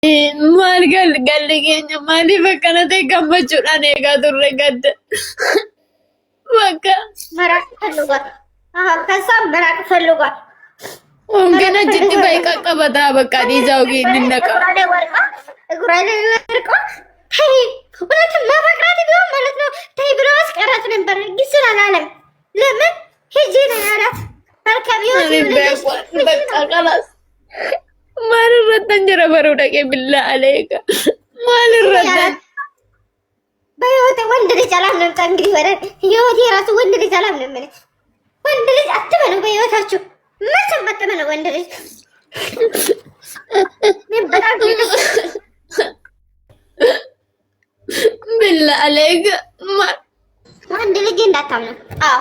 Maal galli keenya maaliif akkanatti gammachuudhaan eegaa turre gadda bakka መራቅ ፈልጓል። ከሷም መራቅ ፈልጓል። ገና ጅት ባይ ቀቀበታ በቃ ዲዛው ጊንነቃ እግሯ ላይ ወርቆ ተይ እውነትም ማፈቅራት ቢሆን ማለት ነው ተይ ብሎ አስቀራት ነበር። ግን ስላላለም ለምን ሂጂ ነው ያላት። በቃ ቀላስ ማልረተን ጀረ በሩ ደቄ ብላ አለይከ ማልረተን በህይወቴ ወንድ ልጅ አላምንም። እንግዲህ ወደ ህይወቴ ራሱ ወንድ ልጅ አላምንም። ምን ወንድ ልጅ አትበሉ በህይወታችሁ መቼም አትበሉ ወንድ ልጅ በጣም ብላ አለይከ ወንድ ልጅ እንዳታምኑ። አዎ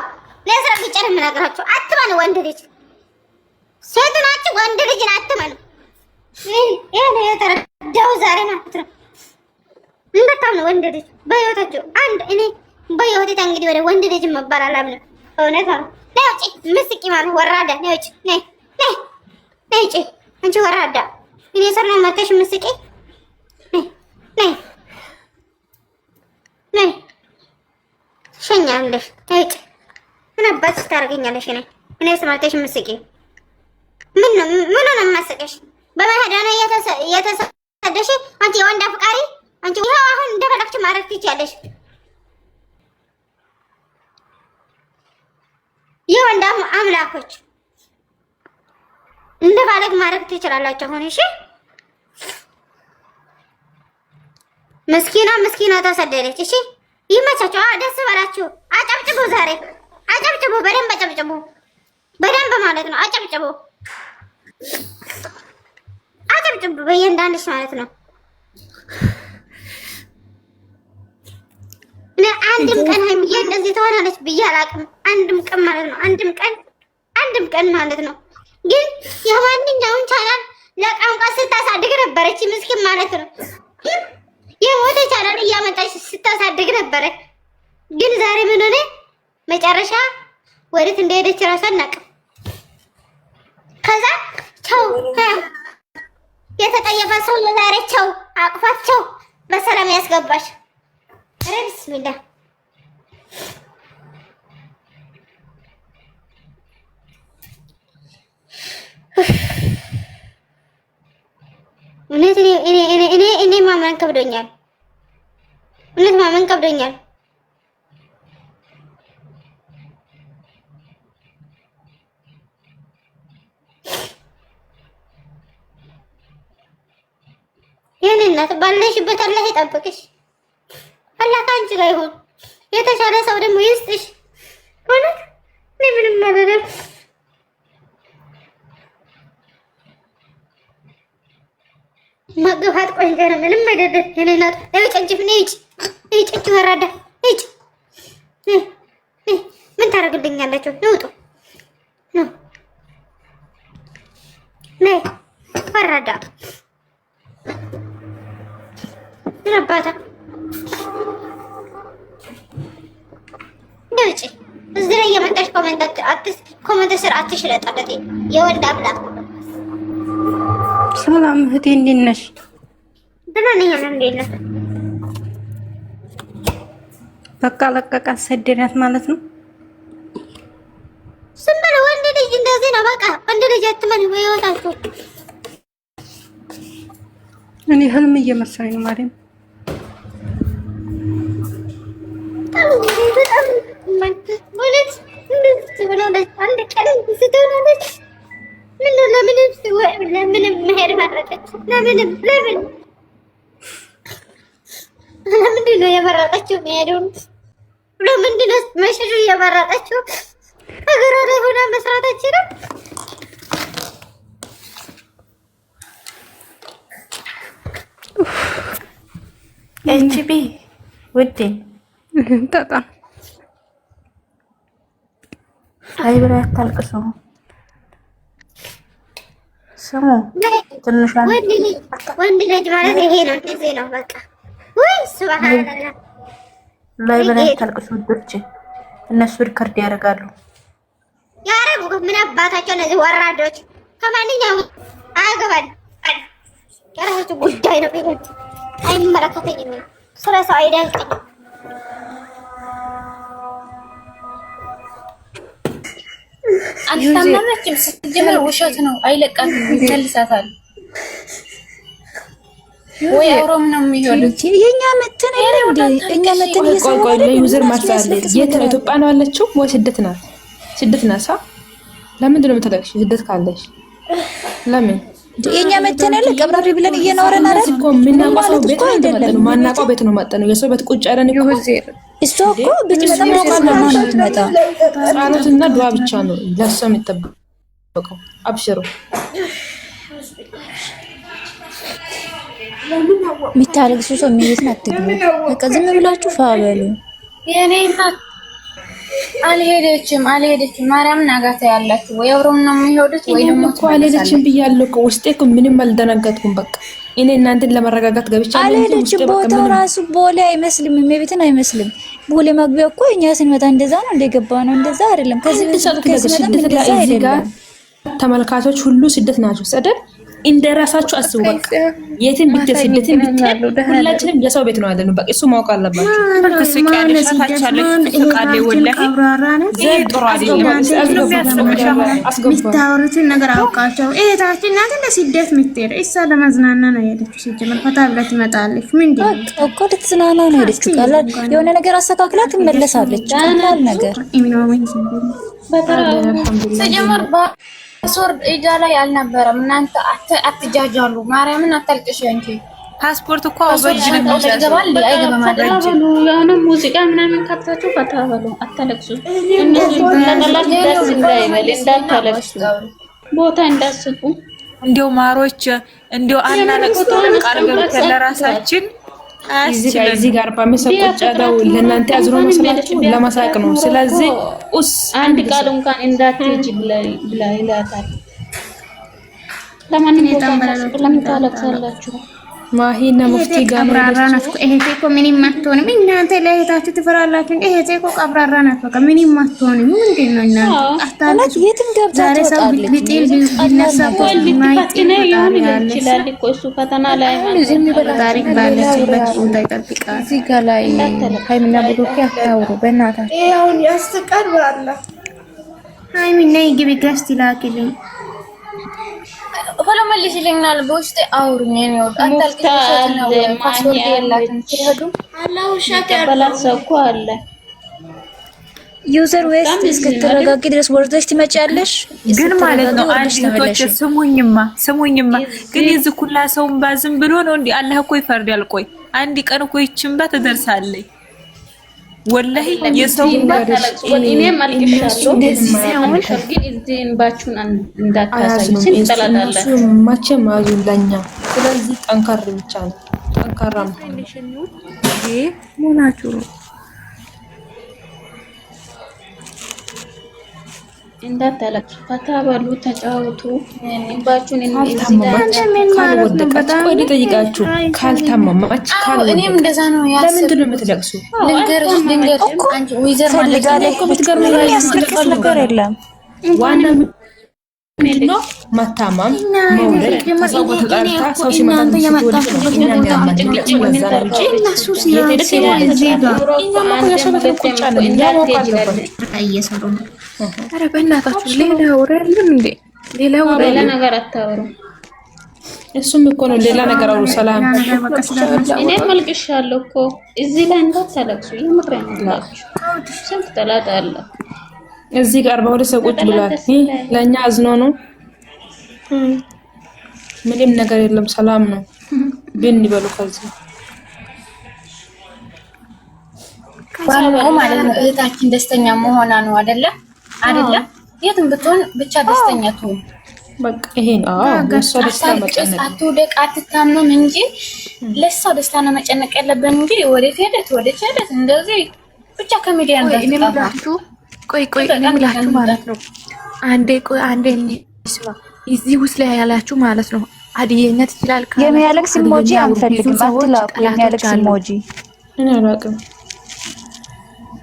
ለስራ ብቻ ነው የምነግራችሁ። አትበሉ ወንድ ልጅ ሴት ናችሁ፣ ወንድ ልጅን አትበሉ። ይሄ የተረዳው ዛሬ ማለት ነው። እንዳታምኑ ወንድ ልጅ በህይወታችሁ አንድ እኔ በህይወቴ እንግዲህ ወደ ወንድ ልጅ መባል አላምንም። እውነት ነው። ነይ ውጪ ምስቂ ማለት ወራዳ ነይ ውጪ ነይ ነይ ነይ ውጪ አንቺ ወራዳ እኔ ስር ነው መተሽ ምስቂ ነይ ነይ ነይ ሸኛለሽ ነይ ውጪ ምን አባትሽ ታደርገኛለሽ? እኔ ስር መተሽ ምስቂ ምን ነው የማስቀሽ? በመሄዳነ የተሰደሽ አንቺ የወንድ አፍቃሪ አንቺ ይሄው አሁን እንደፈለግሽ ማድረግ ትችያለሽ። የወንድ አምላኮች እንደፈለግ ማድረግ ትችላላችሁ። አሁን እሺ ምስኪና ተሰደደች። እሺ ይመቻችሁ። ደስ በላችሁ። አጨብጭቡ። ዛሬ አጨብጭቡ። በደንብ አጨብጭቡ። በደንብ ማለት ነው። አጨብጭቡ አጨብጭቡ በእያንዳንድሽ ማለት ነው። አንድም ቀን ሀይሚዬ እንደዚህ ትሆናለች ብዬ አላውቅም። አንድም ቀን ማለት ነው። አንድም ቀን ማለት ነው። ግን የማንኛውም ቻናል ለቋንቋ ስታሳድግ ነበረች ምስኪን ማለት ነው። የሞተ ቻናል እያመጣች ስታሳድግ ነበረ። ግን ዛሬ ምን ሆነ? መጨረሻ ወዴት እንደሄደች እራሱ አናውቅም። ከዛ ቻው የተጠየፈ ሰው የዛሬ ቻው አቅፋት ቻው በሰላም ያስገባሽ። ኧረ ቢስሚላህ እውነት እኔ ማመን ከብዶኛል። እውነት ማመን ከብዶኛል። የኔ እናት ባለሽበት አላህ ይጠብቅሽ። አላህ ከአንቺ ጋር ይሁን። የተሻለ ሰው ደግሞ ይስጥሽ። እውነት እኔ ምንም ማለት ማግባት ቆንጆ ነው። ምንም አይደለም። የኔ እናት ጨንጭፍ ነይ ውጭ ጨንጭ ወራዳ ውጭ ምን ታደርግልኛላችሁ? ይውጡ ነይ ወራዳ አባታ ውጪ። እዚህ ላይ የመጣሽ ኮመንት ስር አትሽለጠለጥ። የወንድ አምላክ ሰላም እህቴ፣ እንዴት ነሽ? ደህና ነኝ። እንዴት ነሽ? በቃ ለቀቃት፣ ሰደዳት ማለት ነው። ዝም ብለው ወንድ ልጅ እንደዚህ ነው። በቃ ወንድ ልጅ አትመን በህይወታችሁ። እኔ ህልም እየመሰለኝ ነው ማርያም። ለምንም መሄድ መረጠች። ለምንድን ነው የመረጠችው መሄዱን? ለምንድን ነው መሸሹ የመረጠችው? ሀገሯ ላይ ሆና መስራት አትችልም? ኤችቢ ውዴ ታጣ አይ ብላ ያታልቅሱ። ስሙ ትንሽ ወንድ ልጅ ማለት ይሄ ነው። እንደዚህ ነው በቃ። ወይ ሱብሃንአላህ ላይ ብላ ያታልቅሱ። ውዶቼ እነሱ ሪከርድ ያደርጋሉ። ያረጉ ምን አባታቸው እነዚህ ወራዶች። ከማንኛውም አያገባል የራሳችሁ ጉዳይ ነው። ቢሆን አይመለከተኝም። ስለ ሰው አይደልቅኝ። አልታመነችም። ስትጀምር ውሸት ነው። አይለቃትም፣ ይመልሳታል። ወይ አውሮም ነው የሚሆኑት። የኛ መተን እኛ መተን ቆይ ለዩዘር ማሳለ የት ነው? ኢትዮጵያ ነው ያለችው ወይ ስደት ናት? ስደት ናት። ለምንድን ነው የምትጠቅሽ? ስደት ካለሽ ለምን የኛ መተን ያለ ቀብራሪ ብለን እየኖረን አይደል እኮ ምናውቀው ቤት ነው የተመጠነው። ማናውቀው ቤት ነው መጠነው። የሰው ቤት ቁጭ ያለን እኮ እሷ እኮ ብትመጣ ነው የምትመጣ። ጸሎትና ዱዓ ብቻ ነው ለሷ የሚጠበቀው። አብሽሩ የሚታለቅሱ ሰው የሚሄድን አትግቡ። በቃ ዝም ብላችሁ ፋበሉ። የኔ እናት አልሄደችም። ማርያምን አጋታ ያላችሁ ወይ አብረው ነው የሚሄዱት ወይ ደግሞ እኮ አልሄደችም ብያለሁ እኮ ውስጤ እኮ ምንም አልደነገጥኩም። በቃ እኔ እናንተን ለማረጋጋት ገብቻለሁ። አልሄደችም። ቦታው ራሱ ቦሌ አይመስልም፣ የቤትን አይመስልም። ቦሌ መግቢያ እኮ እኛ ስንመጣ እንደዛ ነው እንደገባ ነው፣ እንደዛ አይደለም። ከዚህ እንደዛ አይደለም። ተመልካቾች ሁሉ ስደት ናቸው ሰደድ እንደራሳችሁ አስቡ። በቃ የትም ብትሄድ ስደትም ብትሄድ ሁላችንም የሰው ቤት ነው ያለነው። በቃ እሱ ማወቅ አለባችሁ። የምታወሩትን ነገር አውቃቸው። እህታችን ናት ለስደት የምትሄድ እሷ ለመዝናና ነው የሄደችው። ሲጀመር ፈታ ብላ ትመጣለች። ምንድን ነው እኮ ልትዝናና ነው የሄደችው። ቀላል የሆነ ነገር አስተካክላ ትመለሳለች። ቀላል ነገር ሲጀመር ፓስፖርት እጃ ላይ አልነበረም። እናንተ አትጃጃሉ። ማርያምን አታልቅሽ። እንጂ ፓስፖርት እኮ በጅን ይገባል አይገባም ማለት ነው። የሆነ ሙዚቃ ምናምን ከፍታችሁ ፈታ በሉ። አታለቅሱ። እነሱ ለቀላል ደስ እንዳይበል እንዳታለቅሱ፣ ቦታ እንዳስጡ። እንዲው ማሮች እንዲው አናለቅሱ። ቃል ገብተን ለራሳችን እዚህ ጋር በመሰቆጫው ለእናንተ አዝሮ መስላችሁ ለማሳቅ ነው። ስለዚህ አንድ ቃል እንኳን እንዳትሄጂ ብላ ይላታል። ለማንኛውም ለምን ታለቅሳላችሁ? ማሂና ሙፍቲ ጋር ቀብራራ ናት እኮ እህቴ እኮ ምንም አትሆንም። እናንተ ለእህታችሁ ትፈራላችሁ። እህቴ እኮ ቀብራራ ናት። በቃ ምንም አትሆንም። ምንድን ነው እናንተ አታለቅሱ። የትም ገብታ ዛሬ ሰው ቢጥል ቢነሳ እኮ ማይጥነ ይሆን ይችላል እኮ እሱ ፈተና ላይ ዝም ብሎ ታሪክ ባለችበት ቦታ ይጠብቃል። እዚህ ጋር ላይ ሃይሚና ብሩኬ አታውሩ በእናታችሁ። አሁን ያስቀር ባላ ሃይሚና ይግቢ ገስት ይላክልኝ ሆሎ መልሽልኛል። በውስጥ አውሩኝ ነው አታልቅሽ። ነው ፓስፖርት ያላችሁ ትሄዱ አላህ ሻክ ያበላሰኩ አለ ዩዘር ዌስት እስከተረጋጊ ድረስ ወርደሽ ትመጫለሽ። ግን ማለት ነው አንድ እህቶች ስሙኝማ ግን የዚህ ኩላ ሰውን ባዝም ብሎ ነው እንዴ? አላህ እኮ ይፈርዳል። ቆይ አንድ ቀን እኮ ይችምባ ትደርሳለች። ወላሂ የሰው እኔም አልቅሻለሁ። ግን እዚህ እንባችሁን እንዳታሳዩ እንጠላታለን። መቼም አዙን ለኛ። ስለዚህ ጠንካራ ብቻ ነው ጠንካራ ነው። ሞናችሁ እንዳታለቅሱ፣ ፈታ በሉ፣ ተጫወቱ። እንባችሁን ጠይቃችሁ ካልታመማች እኔም እንደዛ ነው ያሰብኩት። ለምንድን ነው የምትለቅሱ? ልንገርሽ አንቺ ወይዘር ማለት ነገር የለም። ዋና ምንድነው መታመም መውለድ። ሰው ተጣርታ ሰው ሲመጣ ኧረ በእናታችሁ ሌላ ወሬ አይደለም እንዴ? ሌላ ነገር አታወሩ። እሱም እኮ ነው ሌላ ነገር አውሩ። ሰላም እኔም አልቅሻለሁ እኮ እዚህ ላይ እንዳታለቅሱ። የምሬን ነው። ስንት ጠላት አለ እዚህ ጋር በሁለት ሰው ቁጭ ብሏል። ለኛ አዝኖ ነው። ምንም ነገር የለም። ሰላም ነው። ብን ይበሉ ከዚህ ባለው ማለት ነው። እህታችን ደስተኛ መሆኗ ነው አይደለ? የትም ብትሆን ብቻ ደስተኛ ትሁን። በቃ ይሄ ነው። ለሷ ደስታ መጨነቅ አትውደቅ፣ አትታመም እንጂ ለሷ ደስታ ነው መጨነቅ ያለብን እንጂ ወዴት ሄደት እንደዚህ ብቻ ከሚዲያ እንዳትጣፋ። ቆይ እኔ የምላችሁ ማለት ነው። አንዴ እንስማ። እዚህ ውስጥ ላይ ያላችሁ ማለት ነው አድየነት ይችላል። የሚያለቅስ ኢሞጂ አንፈልግም። አትላቁ የሚያለቅስ ኢሞጂ። እኔ አላውቅም።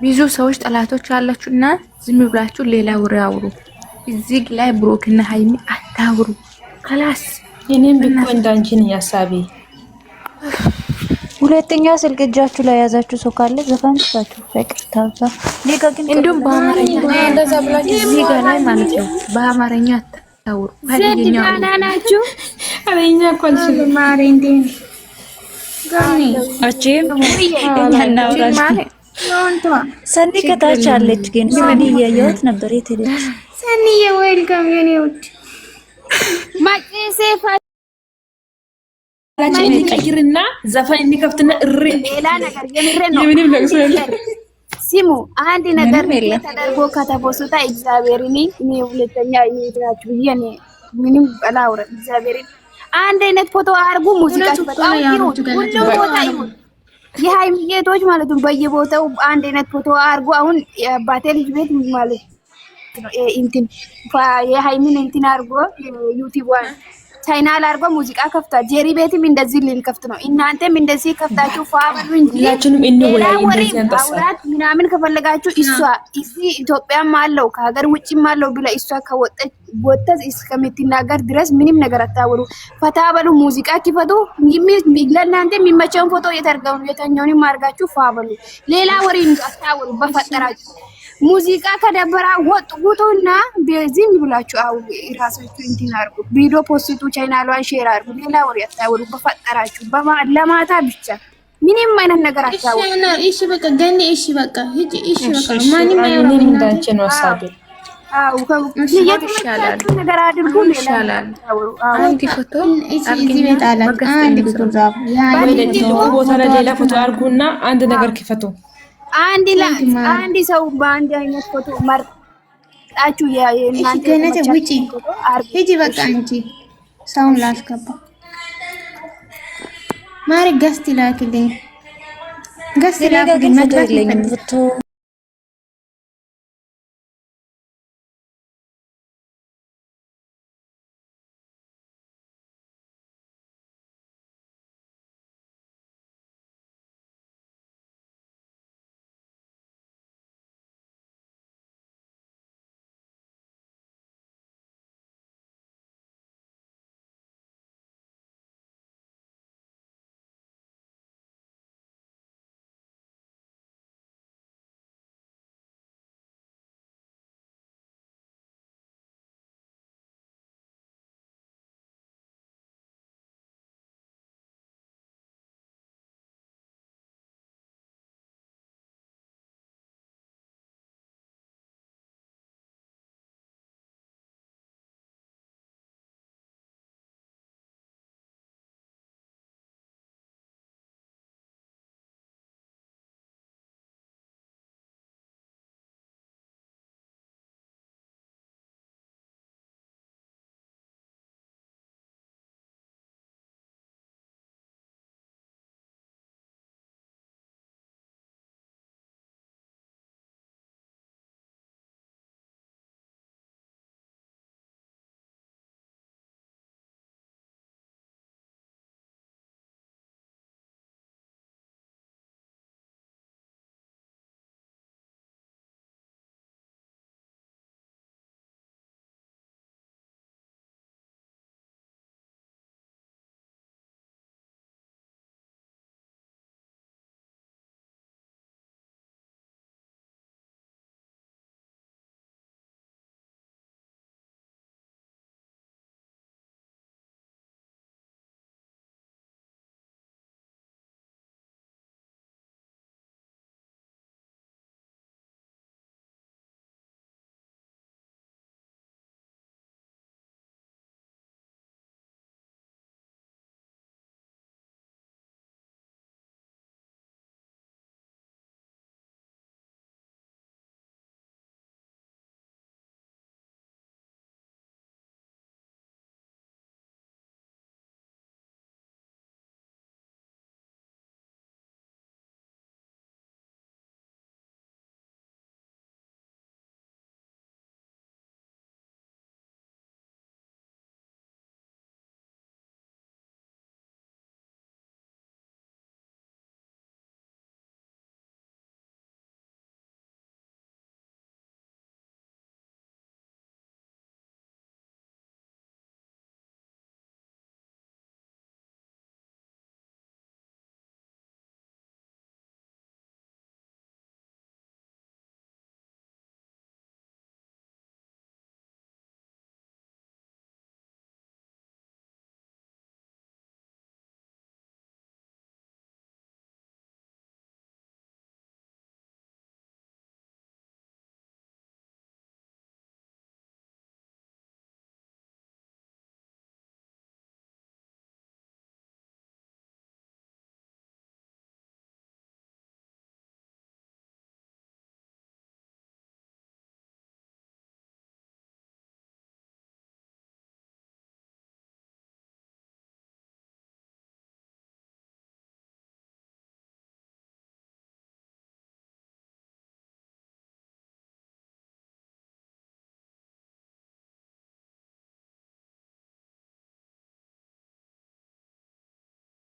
ብዙ ሰዎች ጠላቶች አላችሁና ዝም ብላችሁ ሌላ ወሬ አውሩ። እዚህ ላይ ብሩክና ሃይሚ አታውሩ። خلاص እኔም ብቻ እንዳንቺ ነኝ ሀሳቤ። ሁለተኛ ስልክ እጃችሁ ላይ ያዛችሁ ሰው ካለ ዘፈን ጽፋችሁ በቅርታ ኔጋ ግን እንደውም በአማርኛ እንደዛ ብላችሁ እዚህ ጋር ላይ ማለት ነው በአማርኛ አታውሩ። ሀዲኛ ናናችሁ አለኛ እንኳን ማሬንዴ ጋኒ አቼም ያናውራሽ ዮንቷ ሰኒ ከታች አለች። ግን ሰኒ እያየሁት ነበር። የት ሄደች? ሰኒዬ ዌልካም የኔ ውድ ማቄሴ ፋላችን እንቀይርና ዘፈን እንከፍትና ሌላ ነገር የምሬ ነው። የምንም ለቅሶ ሲሙ አንድ ነገር ተደርጎ ከተቦሱታ እግዚአብሔርን እኔ ሁለተኛ ይሄዳችሁ ብዬ እኔ ምንም በላውረ እግዚአብሔርን አንድ አይነት ፎቶ አርጉ። ሙዚቃ በጣም ይሁን ሁሉ ቦታ ይሁን የሃይሚዬቶች ማለት ነው። በየቦታው አንድ አይነት ፎቶ አርጉ። አሁን የአባቴ ልጅ ቤት ማለት ነው እንትን የሃይሚን እንትን አርጎ ዩቲዩብ ቻይናል አርጎ ሙዚቃ ከፍቷል። ጄሪ ቤትም እንደዚህ ሊከፍት ነው። እናንተም እንደዚህ ከፍታችሁ ፋብሉ እንጂ ሁላችንም እንወያይ። እንደዚህ አንተሳት ምናምን ከፈለጋችሁ እሷ እዚህ ኢትዮጵያም አለው ከሀገር ውጭም አለው ብለ እሷ ከወጣች ወጣት እስከምትናገር ድረስ ምንም ነገር አታወሩ። ፈታ በሉ፣ ሙዚቃ ክፈቱ። ለእናንተ የሚመቸውን ፎቶ የተርገው የተኛውንም አርጋችሁ ፋብሉ። ሌላ ወሬ አታወሩ በፈጠራችሁ። ሙዚቃ ከደበራ ውጡና በዚህም ብላችሁ አው ራሳችሁ እንትን አርጉ። ቪዲዮ ፖስቱ፣ ቻናሏን ሼር አርጉ። ሌላ ወሬ አታወሩ በፈጠራችሁ። ለማታ ብቻ ምንም አይነት ነገር አታወሩ። እሺ በቃ ገኒ፣ እሺ በቃ ሂጂ፣ እሺ በቃ ማንም አይሆንም። እንዳንቺ ነው ሀሳቤ። አው ይሻላል ነገር አድርጉ። ሌላ አታወሩ። አንድ ፎቶ እዚህ ቤት አላት አንድ ፎቶ ዛብ ቦታ ላይ ሌላ ፎቶ አርጉና አንድ ነገር ክፈቱ። አንድ ሰው በአንድ አይነት ፎቶ መርጣችሁ የእናንተ ከነተ ውጪ ሂጂ በቃ አንቺ ሰውን ላስገባ ማሪ ገስት ላክልኝ ገስት ላክልኝ